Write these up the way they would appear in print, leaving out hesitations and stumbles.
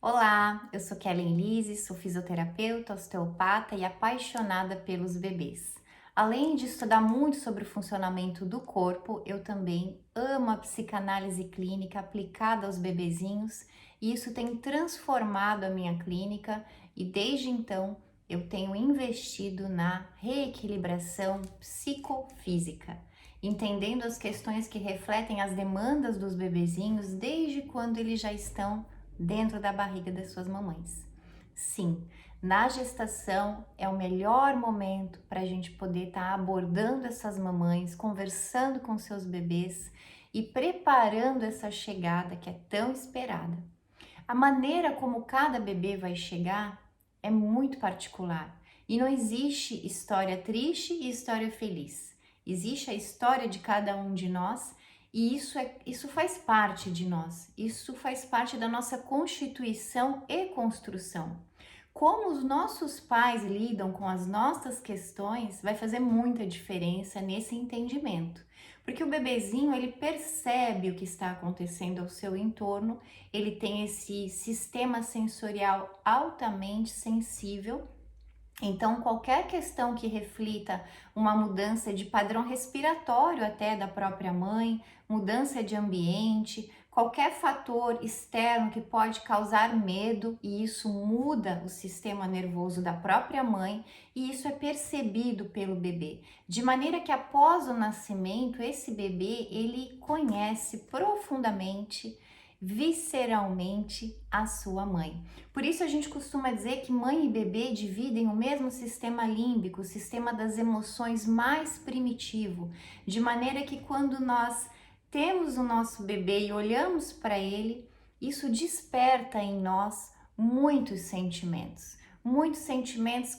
Olá, eu sou Kellen Lise, sou fisioterapeuta, osteopata e apaixonada pelos bebês. Além de estudar muito sobre o funcionamento do corpo, eu também amo a psicanálise clínica aplicada aos bebezinhos e isso tem transformado a minha clínica e desde então eu tenho investido na reequilibração psicofísica, entendendo as questões que refletem as demandas dos bebezinhos desde quando eles já estão dentro da barriga das suas mamães. Sim, na gestação é o melhor momento para a gente poder estar abordando essas mamães, conversando com seus bebês e preparando essa chegada que é tão esperada. A maneira como cada bebê vai chegar é muito particular e não existe história triste e história feliz. Existe a história de cada um de nós e isso faz parte de nós, isso faz parte da nossa constituição e construção. Como os nossos pais lidam com as nossas questões vai fazer muita diferença nesse entendimento. Porque o bebezinho, ele percebe o que está acontecendo ao seu entorno, ele tem esse sistema sensorial altamente sensível. Então, qualquer questão que reflita uma mudança de padrão respiratório até da própria mãe, mudança de ambiente, qualquer fator externo que pode causar medo, e isso muda o sistema nervoso da própria mãe, e isso é percebido pelo bebê. De maneira que após o nascimento, esse bebê, ele conhece profundamente, visceralmente a sua mãe. Por isso a gente costuma dizer que mãe e bebê dividem o mesmo sistema límbico, o sistema das emoções mais primitivo, de maneira que quando nós temos o nosso bebê e olhamos para ele, isso desperta em nós muitos sentimentos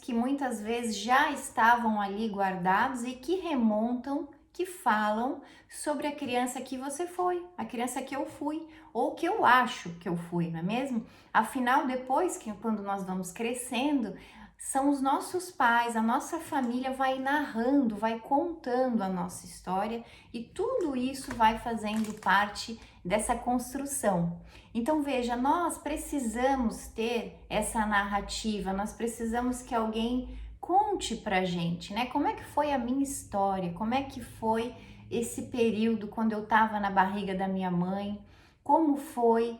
que muitas vezes já estavam ali guardados e que remontam, que falam sobre a criança que você foi, a criança que eu fui, ou que eu acho que eu fui, não é mesmo? Afinal, depois que quando nós vamos crescendo, são os nossos pais, a nossa família vai narrando, vai contando a nossa história e tudo isso vai fazendo parte dessa construção. Então veja, nós precisamos ter essa narrativa, nós precisamos que alguém conte pra gente, né? Como é que foi a minha história? Como é que foi esse período quando eu estava na barriga da minha mãe? Como foi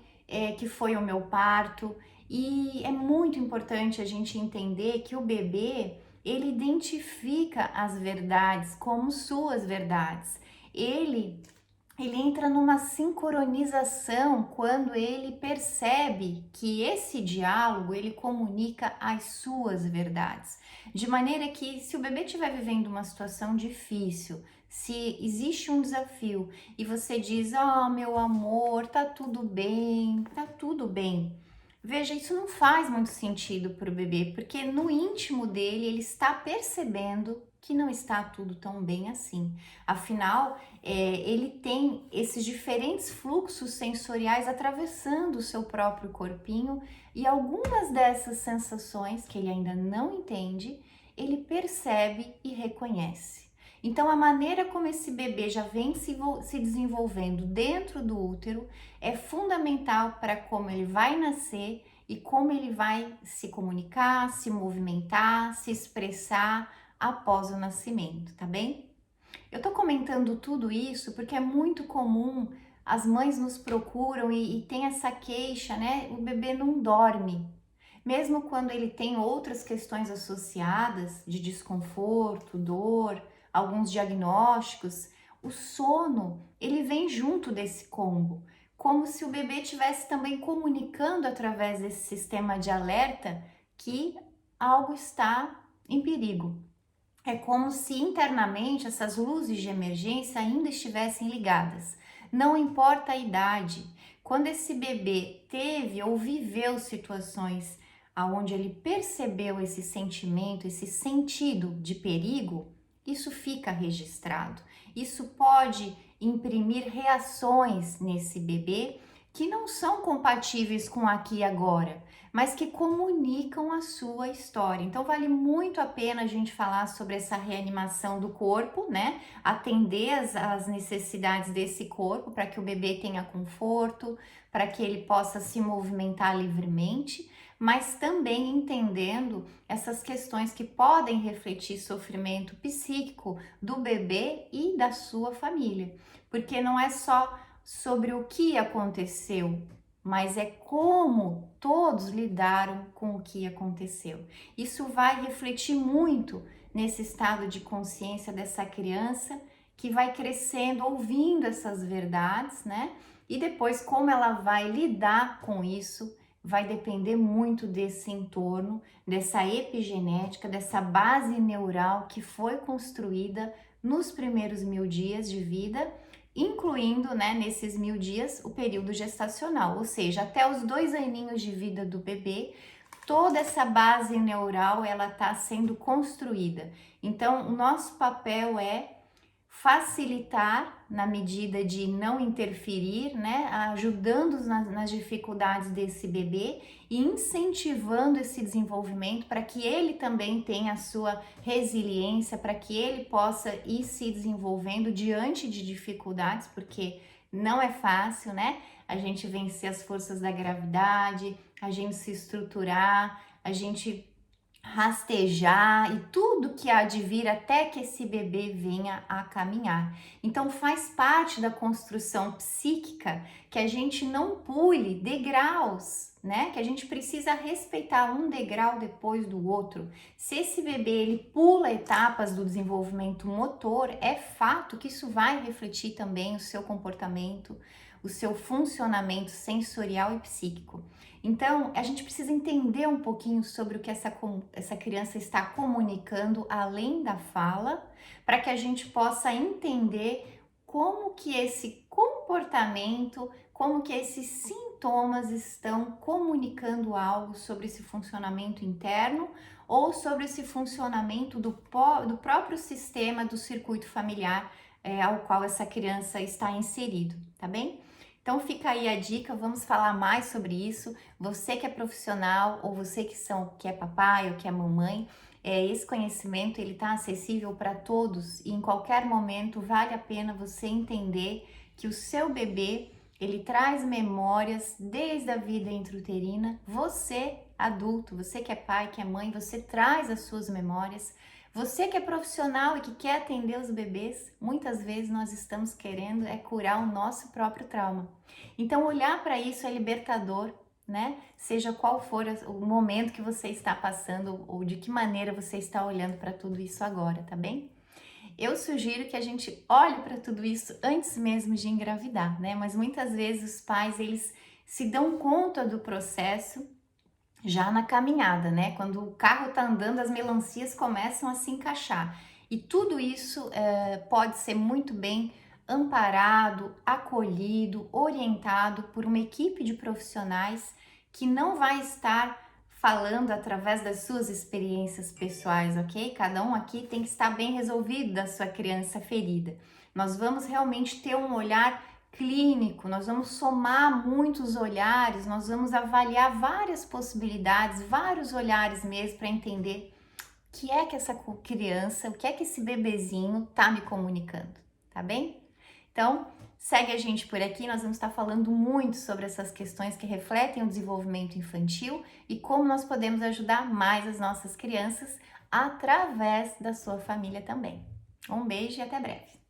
que foi o meu parto? E é muito importante a gente entender que o bebê, ele identifica as verdades como suas verdades. Ele entra numa sincronização quando ele percebe que esse diálogo ele comunica as suas verdades. De maneira que se o bebê estiver vivendo uma situação difícil, se existe um desafio e você diz: "Oh, meu amor, tá tudo bem, tá tudo bem". Veja, isso não faz muito sentido para o bebê, porque no íntimo dele ele está percebendo que não está tudo tão bem assim. Afinal, ele tem esses diferentes fluxos sensoriais atravessando o seu próprio corpinho e algumas dessas sensações que ele ainda não entende, ele percebe e reconhece. Então, a maneira como esse bebê já vem se desenvolvendo dentro do útero é fundamental para como ele vai nascer e como ele vai se comunicar, se movimentar, se expressar após o nascimento, tá bem? Eu tô comentando tudo isso porque é muito comum, as mães nos procuram e tem essa queixa, né? O bebê não dorme. Mesmo quando ele tem outras questões associadas de desconforto, dor, alguns diagnósticos, o sono, ele vem junto desse combo, como se o bebê estivesse também comunicando através desse sistema de alerta que algo está em perigo. É como se internamente essas luzes de emergência ainda estivessem ligadas. Não importa a idade. Quando esse bebê teve ou viveu situações aonde ele percebeu esse sentimento, esse sentido de perigo, isso fica registrado. Isso pode imprimir reações nesse bebê que não são compatíveis com aqui e agora, mas que comunicam a sua história. Então vale muito a pena a gente falar sobre essa reanimação do corpo, né? Atender as necessidades desse corpo para que o bebê tenha conforto, para que ele possa se movimentar livremente, mas também entendendo essas questões que podem refletir sofrimento psíquico do bebê e da sua família, porque não é só sobre o que aconteceu, mas é como todos lidaram com o que aconteceu. Isso vai refletir muito nesse estado de consciência dessa criança que vai crescendo ouvindo essas verdades, né? E depois como ela vai lidar com isso vai depender muito desse entorno, dessa epigenética, dessa base neural que foi construída nos primeiros 1000 dias de vida, incluindo, né, nesses 1000 dias, o período gestacional, ou seja, até os 2 aninhos de vida do bebê, toda essa base neural ela está sendo construída. Então, o nosso papel é facilitar na medida de não interferir, né, ajudando nas dificuldades desse bebê e incentivando esse desenvolvimento para que ele também tenha a sua resiliência, para que ele possa ir se desenvolvendo diante de dificuldades, porque não é fácil, né? A gente vencer as forças da gravidade, a gente se estruturar, a gente rastejar e tudo que há de vir até que esse bebê venha a caminhar. Então faz parte da construção psíquica que a gente não pule degraus, né? Que a gente precisa respeitar um degrau depois do outro. Se esse bebê ele pula etapas do desenvolvimento motor, é fato que isso vai refletir também o seu comportamento, o seu funcionamento sensorial e psíquico. Então, a gente precisa entender um pouquinho sobre o que essa criança está comunicando além da fala, para que a gente possa entender como que esse comportamento, como que esses sintomas estão comunicando algo sobre esse funcionamento interno ou sobre esse funcionamento do próprio sistema do circuito familiar ao qual essa criança está inserido, tá bem? Então fica aí a dica, vamos falar mais sobre isso. Você que é profissional ou você que é papai ou que é mamãe, esse conhecimento ele está acessível para todos e em qualquer momento vale a pena você entender que o seu bebê ele traz memórias desde a vida intrauterina. Você adulto, você que é pai, que é mãe, você traz as suas memórias. Você que é profissional e que quer atender os bebês, muitas vezes nós estamos querendo curar o nosso próprio trauma. Então olhar para isso é libertador, né? Seja qual for o momento que você está passando ou de que maneira você está olhando para tudo isso agora, tá bem? Eu sugiro que a gente olhe para tudo isso antes mesmo de engravidar, né? Mas muitas vezes os pais eles se dão conta do processo já na caminhada, né? Quando o carro tá andando, as melancias começam a se encaixar. E tudo isso pode ser muito bem amparado, acolhido, orientado por uma equipe de profissionais que não vai estar falando através das suas experiências pessoais, ok? Cada um aqui tem que estar bem resolvido da sua criança ferida. Nós vamos realmente ter um olhar clínico, nós vamos somar muitos olhares, nós vamos avaliar várias possibilidades, vários olhares mesmo para entender o que é que essa criança, o que é que esse bebezinho tá me comunicando, tá bem? Então, segue a gente por aqui, nós vamos estar falando muito sobre essas questões que refletem o desenvolvimento infantil e como nós podemos ajudar mais as nossas crianças através da sua família também. Um beijo e até breve!